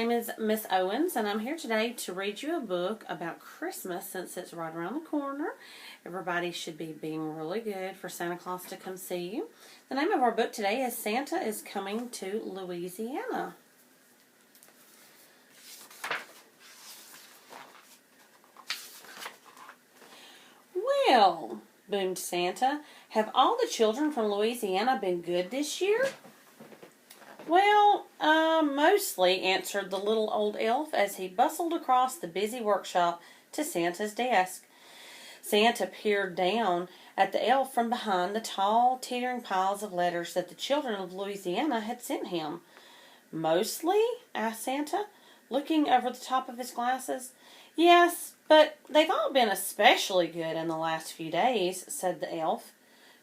My name is Miss Owens, and I'm here today to read you a book about Christmas since it's right around the corner. Everybody should be being really good for Santa Claus to come see you. The name of our book today is Santa is Coming to Louisiana. Well, boomed Santa, have all the children from Louisiana been good this year? Well, mostly, answered the little old elf as he bustled across the busy workshop to Santa's desk. Santa peered down at the elf from behind the tall, teetering piles of letters that the children of Louisiana had sent him. Mostly? Asked Santa, looking over the top of his glasses. Yes, but they've all been especially good in the last few days, said the elf.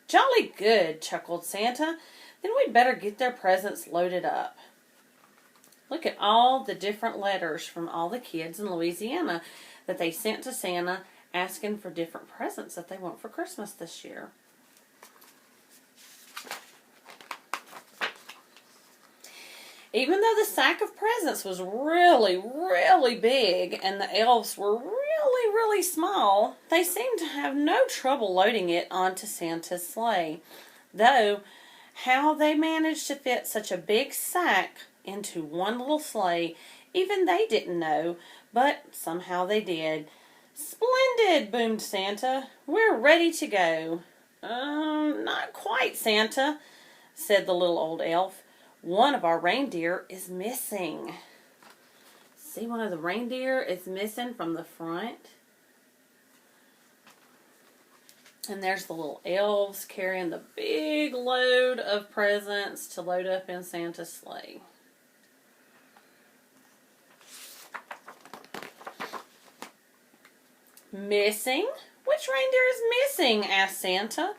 Jolly good, chuckled Santa. Then we'd better get their presents loaded up. Look at all the different letters from all the kids in Louisiana that they sent to Santa asking for different presents that they want for Christmas this year. Even though the sack of presents was really, really big and the elves were really, really small, they seemed to have no trouble loading it onto Santa's sleigh. Though, how they managed to fit such a big sack into one little sleigh, even they didn't know, but somehow they did. Splendid, boomed Santa. We're ready to go. Not quite, Santa, said the little old elf. One of our reindeer is missing. See, one of the reindeer is missing from the front. And there's the little elves carrying the big load of presents to load up in Santa's sleigh. Missing? Which reindeer is missing? Asked Santa.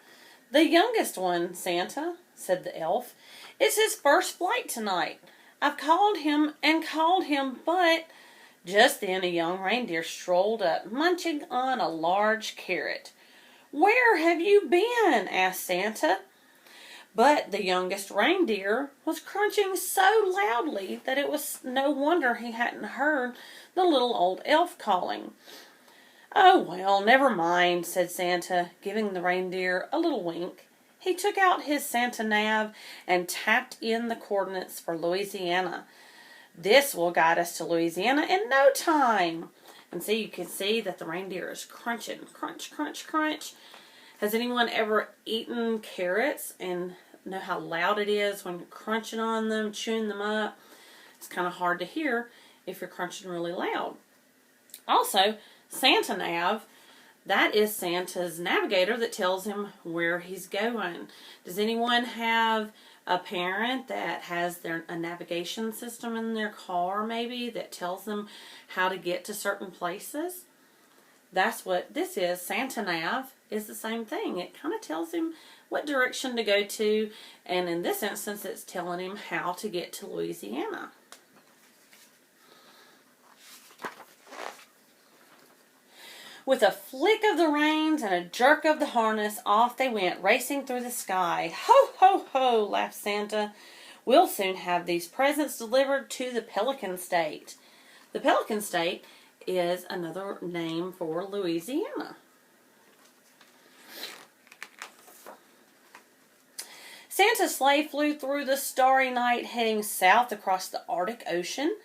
The youngest one, Santa, said the elf. It's his first flight tonight. I've called him and called him, but... Just then a young reindeer strolled up, munching on a large carrot. Where have you been? Asked Santa. But the youngest reindeer was crunching so loudly that it was no wonder he hadn't heard the little old elf calling. Oh, well, never mind, said Santa, giving the reindeer a little wink. He took out his Santa nav and tapped in the coordinates for Louisiana. This will guide us to Louisiana in no time. And see, you can see that the reindeer is crunching. Crunch, crunch, crunch. Has anyone ever eaten carrots and know how loud it is when you're crunching on them, chewing them up? It's kind of hard to hear if you're crunching really loud. Also, Santa Nav, that is Santa's navigator that tells him where he's going. Does anyone have a parent that has a navigation system in their car maybe that tells them how to get to certain places? That's what this is. Santa Nav is the same thing. It kind of tells him what direction to go to, and in this instance it's telling him how to get to Louisiana. With a flick of the reins and a jerk of the harness, off they went, racing through the sky. Ho, ho, ho, laughed Santa. We'll soon have these presents delivered to the Pelican State. The Pelican State is another name for Louisiana. Santa's sleigh flew through the starry night, heading south across the Arctic Ocean.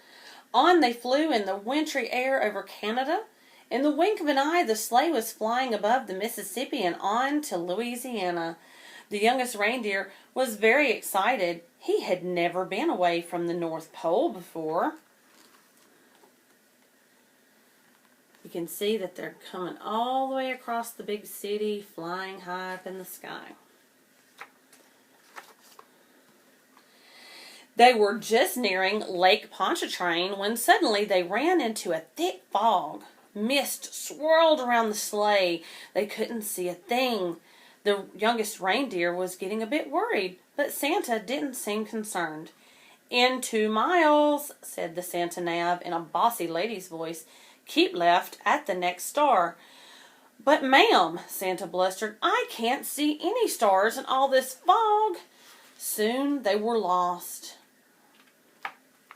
On they flew in the wintry air over Canada. In the wink of an eye, the sleigh was flying above the Mississippi and on to Louisiana. The youngest reindeer was very excited. He had never been away from the North Pole before. You can see that they're coming all the way across the big city, flying high up in the sky. They were just nearing Lake Pontchartrain when suddenly they ran into a thick fog. Mist swirled around the sleigh. They couldn't see a thing. The youngest reindeer was getting a bit worried, but Santa didn't seem concerned. In 2 miles, said the Santa Nav in a bossy lady's voice. Keep left at the next star. But ma'am, Santa blustered, I can't see any stars in all this fog. Soon they were lost.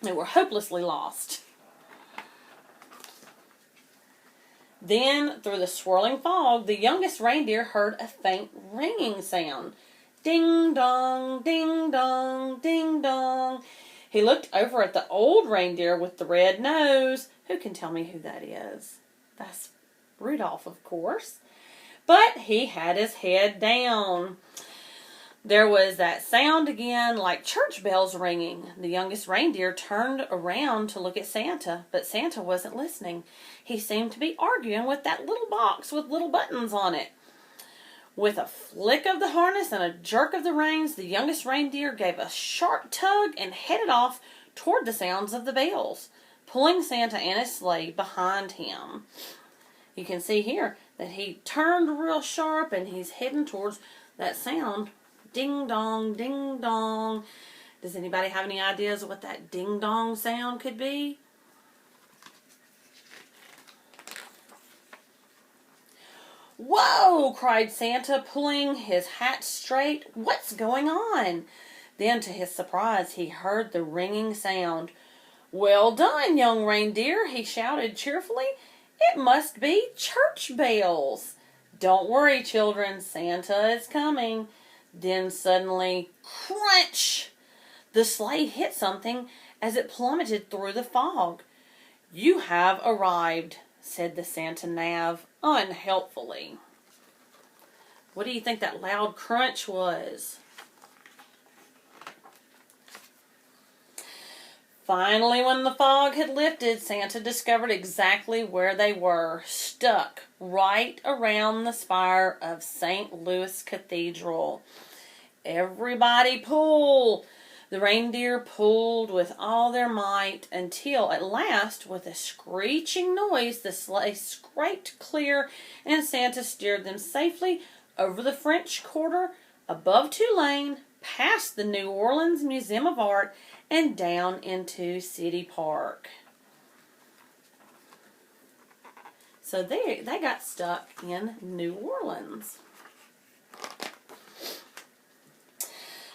They were hopelessly lost. Then, through the swirling fog, the youngest reindeer heard a faint ringing sound. Ding dong, ding dong, ding dong. He looked over at the old reindeer with the red nose. Who can tell me who that is? That's Rudolph, of course. But he had his head down. There was that sound again, like church bells ringing. The youngest reindeer turned around to look at Santa, but Santa wasn't listening. He seemed to be arguing with that little box with little buttons on it. With a flick of the harness and a jerk of the reins, the youngest reindeer gave a sharp tug and headed off toward the sounds of the bells, pulling Santa and his sleigh behind him. You can see here that he turned real sharp and he's heading towards that sound. Ding dong, ding dong. Does anybody have any ideas of what that ding dong sound could be? Whoa! Cried Santa, pulling his hat straight. What's going on? Then, to his surprise, he heard the ringing sound. Well done, young reindeer, he shouted cheerfully. It must be church bells. Don't worry, children, Santa is coming. Then suddenly, crunch! The sleigh hit something as it plummeted through the fog. You have arrived, said the Santa Nav unhelpfully. What do you think that loud crunch was? Finally, when the fog had lifted, Santa discovered exactly where they were, stuck right around the spire of St. Louis Cathedral. Everybody pull! The reindeer pulled with all their might until, at last, with a screeching noise, the sleigh scraped clear and Santa steered them safely over the French Quarter, above Tulane, past the New Orleans Museum of Art, and down into City Park. So they got stuck in New Orleans.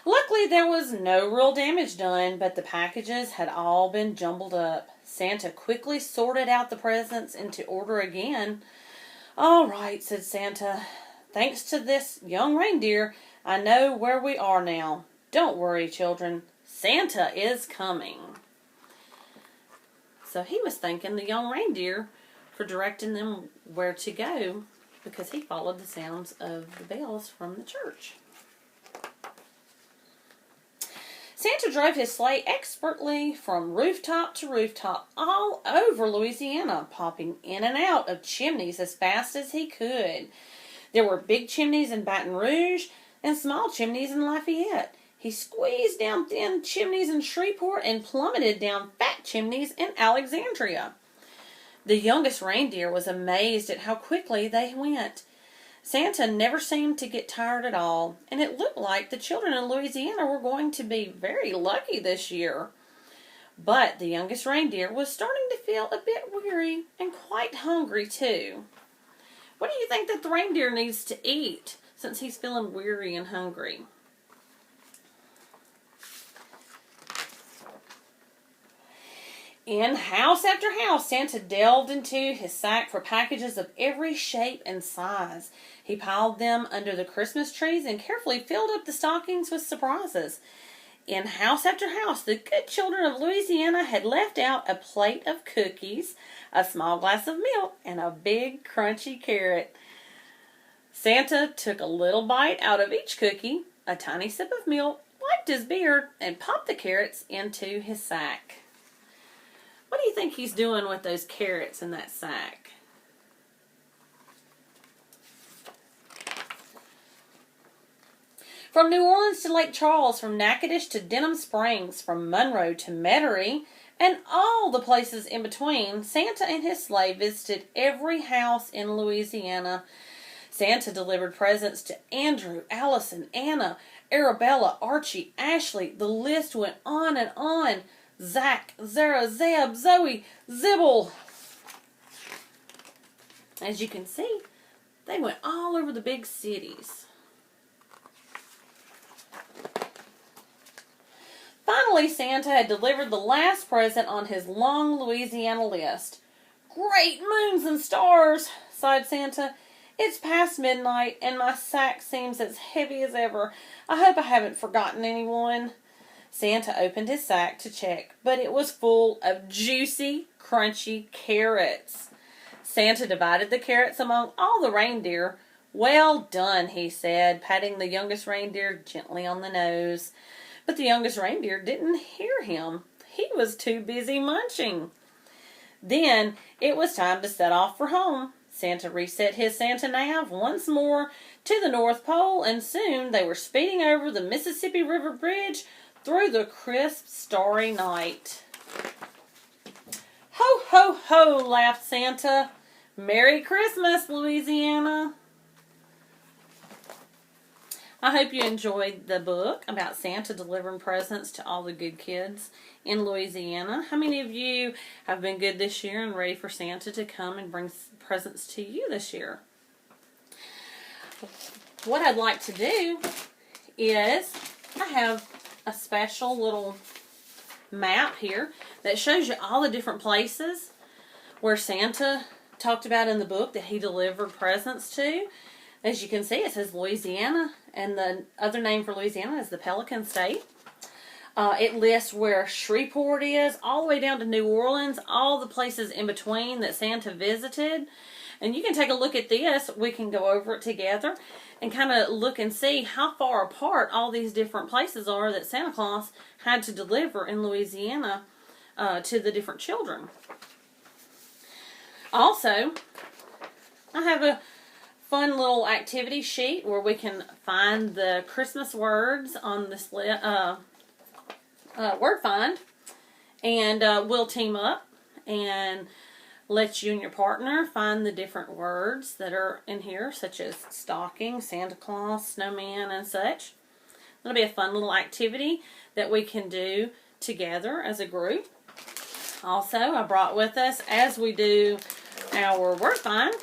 Luckily, there was no real damage done, but the packages had all been jumbled up. Santa quickly sorted out the presents into order again. All right, said Santa. Thanks to this young reindeer, I know where we are now. Don't worry, children. Santa is coming. So he was thanking the young reindeer for directing them where to go because he followed the sounds of the bells from the church. Santa drove his sleigh expertly from rooftop to rooftop all over Louisiana, popping in and out of chimneys as fast as he could. There were big chimneys in Baton Rouge and small chimneys in Lafayette. He squeezed down thin chimneys in Shreveport and plummeted down fat chimneys in Alexandria. The youngest reindeer was amazed at how quickly they went. Santa never seemed to get tired at all, and it looked like the children in Louisiana were going to be very lucky this year. But the youngest reindeer was starting to feel a bit weary and quite hungry too. What do you think that the reindeer needs to eat since he's feeling weary and hungry? In house after house, Santa delved into his sack for packages of every shape and size. He piled them under the Christmas trees and carefully filled up the stockings with surprises. In house after house, the good children of Louisiana had left out a plate of cookies, a small glass of milk, and a big crunchy carrot. Santa took a little bite out of each cookie, a tiny sip of milk, wiped his beard, and popped the carrots into his sack. What do you think he's doing with those carrots in that sack? From New Orleans to Lake Charles, from Natchitoches to Denham Springs, from Monroe to Metairie, and all the places in between, Santa and his sleigh visited every house in Louisiana. Santa delivered presents to Andrew, Allison, Anna, Arabella, Archie, Ashley. The list went on and on. Zach, Zara, Zeb, Zoe, Zibble. As you can see, they went all over the big cities. Finally, Santa had delivered the last present on his long Louisiana list. "Great moons and stars," sighed Santa. "It's past midnight, and my sack seems as heavy as ever. I hope I haven't forgotten anyone." Santa opened his sack to check, but it was full of juicy, crunchy carrots. Santa divided the carrots among all the reindeer. "Well done," he said, patting the youngest reindeer gently on the nose. But the youngest reindeer didn't hear him. He was too busy munching. Then it was time to set off for home. Santa reset his Santa nav once more to the North Pole, and soon they were speeding over the Mississippi River Bridge through the crisp, starry night. "Ho, ho, ho," laughed Santa. "Merry Christmas, Louisiana." I hope you enjoyed the book about Santa delivering presents to all the good kids in Louisiana. How many of you have been good this year and ready for Santa to come and bring presents to you this year? What I'd like to do is I have a special little map here that shows you all the different places where Santa talked about in the book that he delivered presents to. As you can see, it says Louisiana, and the other name for Louisiana is the Pelican State. It lists where Shreveport is, all the way down to New Orleans, all the places in between that Santa visited. And you can take a look at this. We can go over it together and kind of look and see how far apart all these different places are that Santa Claus had to deliver in Louisiana to the different children. Also, I have a fun little activity sheet where we can find the Christmas words on this word find, and we'll team up and let you and your partner find the different words that are in here, such as stocking, Santa Claus, snowman, and such. It'll be a fun little activity that we can do together as a group. Also, I brought with us, as we do our word find,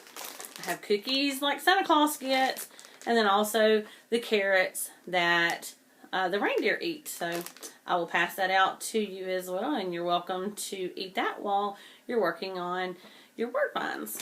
I have cookies like Santa Claus gets, and then also the carrots that the reindeer eat. So I will pass that out to you as well, and you're welcome to eat that while you're working on your word finds.